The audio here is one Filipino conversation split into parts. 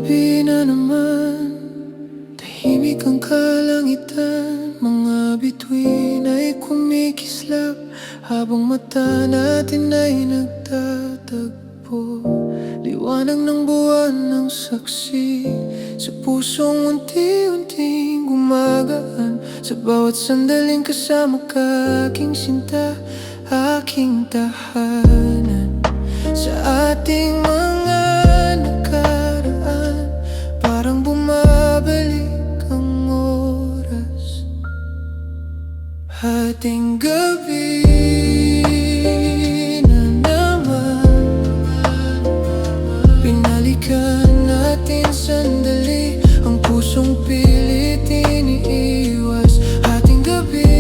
gabi na naman, tahimik ang kalangitan. Mga bituin ay kumikislap habang mata natin ay nagtatagpo. Liwanag ng buwan ang saksi sa pusong unti-unting gumagaan. Sa bawat sandaling kasama ka, aking sinta, aking tahanan. Sa ating mga nakaraan, parang bumabalik ang oras. Hating gabi na naman, pinalikan natin sandali ang pusong pilit iniiwas. Hating gabi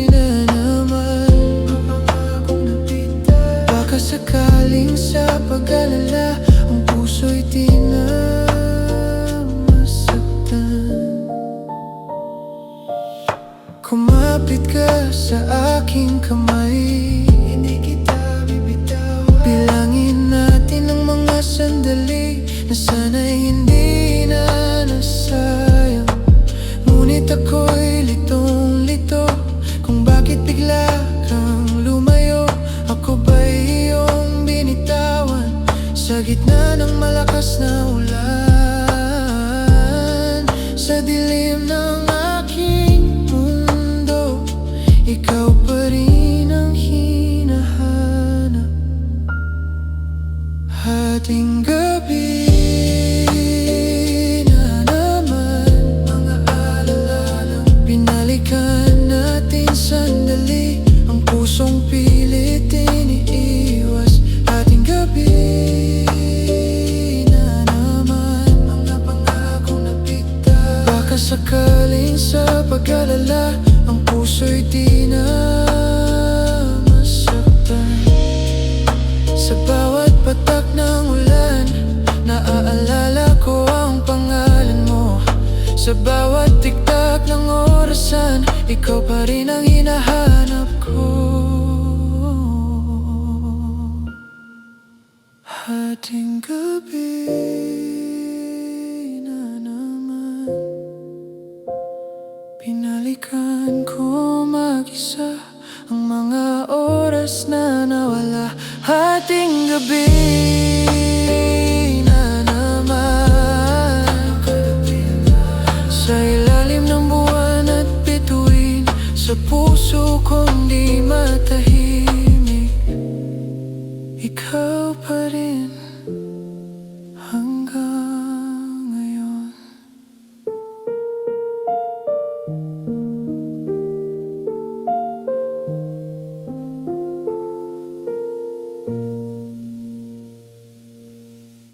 na naman, baka sakaling sa pag-alala ang puso'y di na masaktan. Kumapit ka sa aking kamay, hindi kita bibitawan. Bilangin natin ang mga sandali na sana'y hindi na nasayang. Ngunit ako'y litong-lito kung bakit bigla kang lumayo. Ako ba'y iyong binitawan sa gitna ng malakas na ulan? Sa dilim ng aking mundo, ikaw pa rin ang hinahanap. Hating gabi na naman, mga alalalang pinalikan natin sandali ang pusong pilit iniiwas. Hating gabi na naman, mga pangakong nabigtan. Baka sakaling sa pag-alala ang puso'y di na masaktan. Sa bawat patak ng ulan, naaalala ko ang pangalan mo. Sa bawat tiktak ng orasan, ikaw pa rin ang hinahanap ko. Hating gabi na naman, pinalikan ko mag-isa ang mga oras na nawala. Hating gabi na naman, sa ilalim ng buwan at bituin, sa puso kong di matahimik, ikaw pa rin.